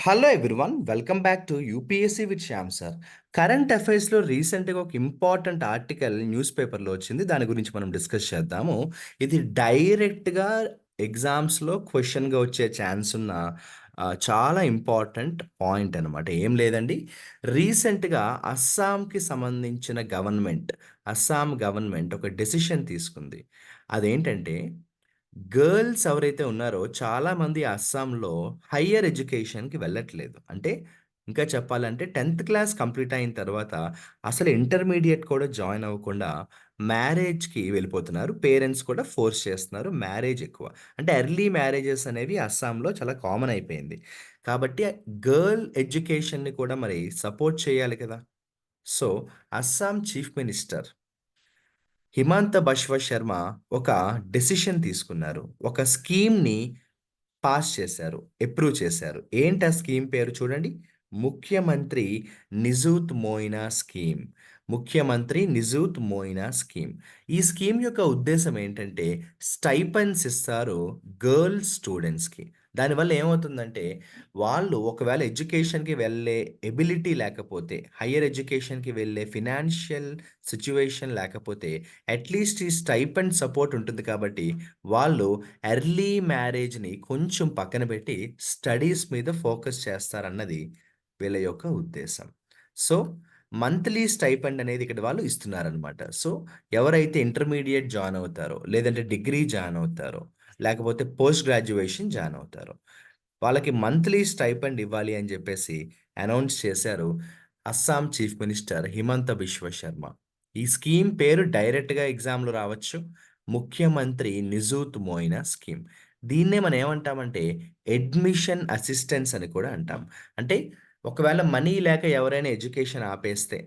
Hello everyone, welcome back to UPSC with Shyam sir. Current అఫైర్స్లో రీసెంట్గా ఒక ఇంపార్టెంట్ ఆర్టికల్ న్యూస్ పేపర్లో వచ్చింది. దాని గురించి మనం డిస్కస్ చేద్దాము. ఇది డైరెక్ట్గా ఎగ్జామ్స్లో క్వశ్చన్గా వచ్చే ఛాన్స్ ఉన్న చాలా ఇంపార్టెంట్ పాయింట్ అనమాట. ఏం లేదండి, రీసెంట్గా అస్సాం గవర్నమెంట్ ఒక డెసిషన్ తీసుకుంది. అదేంటంటే, గర్ల్స్ ఎవరైతే ఉన్నారో చాలామంది అస్సాంలో హయ్యర్ ఎడ్యుకేషన్‌కి వెళ్ళట్లేదు. అంటే ఇంకా చెప్పాలంటే 10థ్ క్లాస్ కంప్లీట్ అయిన తర్వాత అసలు ఇంటర్మీడియేట్ కూడా జాయిన్ అవ్వకుండా మ్యారేజ్‌కి వెళ్ళిపోతున్నారు. పేరెంట్స్ కూడా ఫోర్స్ చేస్తున్నారు. మ్యారేజ్ ఎక్కువ. అంటే ఎర్లీ మ్యారేజెస్ అనేవి అస్సాంలో చాలా కామన్ అయిపోయింది. కాబట్టి గర్ల్ ఎడ్యుకేషన్‌ని కూడా మరి సపోర్ట్ చేయాలి కదా! So, Assam chief minister Himanta Biswa Sarma ఒక డెసిషన్ తీసుకున్నారు. ఒక స్కీమ్‌ని పాస్ చేశారు. అప్రూవ్ చేశారు. ఏంటి ఆ స్కీమ్ పేరు చూడండి. ముఖ్యమంత్రి నిజూత్ మోయినా స్కీమ్. ముఖ్యమంత్రి నిజూత్ మోయినా స్కీమ్. ఈ స్కీమ్ యొక్క ఉద్దేశ్యం ఏంటంటే, స్టైపెండ్స్ ఇస్తారు గర్ల్స్ స్టూడెంట్స్‌కి. దానివల్ల ఏమవుతుందంటే, వాళ్ళు ఒకవేళ ఎడ్యుకేషన్‌కి వెళ్ళే ఎబిలిటీ లేకపోతే, హైయర్ ఎడ్యుకేషన్‌కి వెళ్ళే ఫినాన్షియల్ సిట్యుయేషన్ లేకపోతే, అట్‌లీస్ట్ ఈ స్టైపెండ్ సపోర్ట్ ఉంటుంది కాబట్టి, వాళ్ళు ఎర్లీ మ్యారేజ్‌ని కొంచెం పక్కన పెట్టి స్టడీస్ మీద ఫోకస్ చేస్తారన్నది వీళ్ళ యొక్క ఉద్దేశం. సో, మంత్లీ స్టైపెండ్ అనేది ఇక్కడ వాళ్ళు ఇస్తున్నారనమాట. సో, ఎవరైతే ఇంటర్మీడియేట్ జాయిన్ అవుతారో, లేదంటే డిగ్రీ జాయిన్ అవుతారో, లేకపోతే పోస్ట్ గ్రాడ్యుయేషన్ జాయిన్ అవుతారో, వాళ్ళకి మంత్లీ స్టైపెండ్ ఇవ్వాలి అని చెప్పేసి అనౌన్స్ చేశారు అస్సాం చీఫ్ మినిస్టర్ హిమంత బిశ్వ శర్మ. ఈ స్కీమ్ పేరు డైరెక్ట్‌గా ఎగ్జామ్‌లో రావచ్చు. ముఖ్యమంత్రి నిజూత్ మోయినా స్కీమ్. దీన్నే మనం ఏమంటామంటే అడ్మిషన్ అసిస్టెన్స్ అని కూడా అంటాం. అంటే ఒకవేళ మనీ లేక ఎవరైనా ఎడ్యుకేషన్ ఆపేస్తే,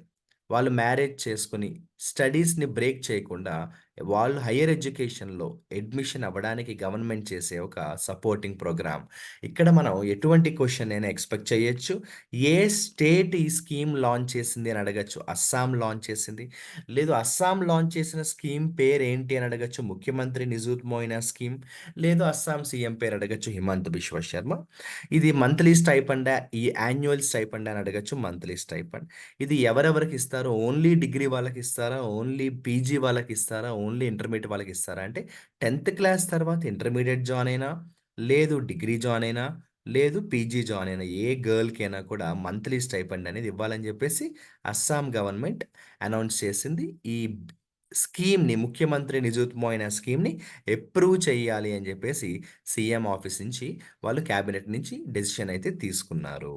వాళ్ళు మ్యారేజ్ చేసుకొని స్టడీస్‌ని బ్రేక్ చేయకుండా వాళ్ళు హైయర్ ఎడ్యుకేషన్‌లో అడ్మిషన్ అవ్వడానికి గవర్నమెంట్ చేసే ఒక సపోర్టింగ్ ప్రోగ్రామ్. ఇక్కడ మనం ఎటువంటి క్వెషన్ అయినా ఎక్స్‌పెక్ట్ చేయొచ్చు. ఏ స్టేట్ ఈ స్కీమ్ లాంచ్ చేసింది అని అడగొచ్చు. అస్సాం లాంచ్ చేసింది. లేదు, అస్సాం లాంచ్ చేసిన స్కీమ్ పేరేంటి అని అడగొచ్చు. ముఖ్యమంత్రి నిజూత్ మోయినా స్కీమ్. లేదు, అస్సాం సీఎం పేరు అడగొచ్చు హిమంత్ బిశ్వ శర్మ. ఇది మంత్లీ స్టైపెండా? ఈ యాన్యువల్ స్టైపెండా అని అడగొచ్చు. Monthly stipend. ఇది ఎవరెవరికి ఇస్తారు? ఓన్లీ డిగ్రీ వాళ్ళకి ఇస్తారా? ఓన్లీ పీజీ వాళ్ళకి ఇస్తారా? ఓన్లీ ఇంటర్మీడియేట్ వాళ్ళకి ఇస్తారా? అంటే 10థ్ క్లాస్ తర్వాత ఇంటర్మీడియేట్ జాయిన్ అయినా, లేదు డిగ్రీ జాయిన్ అయినా, లేదు పీజీ జాయిన్ అయినా ఏ గర్ల్‌కైనా కూడా మంత్లీ స్టైపెండ్ అనేది ఇవ్వాలని చెప్పేసి అస్సాం గవర్నమెంట్ అనౌన్స్ చేసింది. ఈ స్కీమ్‌ని, ముఖ్యమంత్రి నిజూత్ మోయినా స్కీమ్‌ని అప్రూవ్ చేయాలి అని చెప్పేసి సీఎం ఆఫీస్ నుంచి వాళ్ళు క్యాబినెట్ నుంచి డెసిషన్ అయితే తీసుకున్నారు.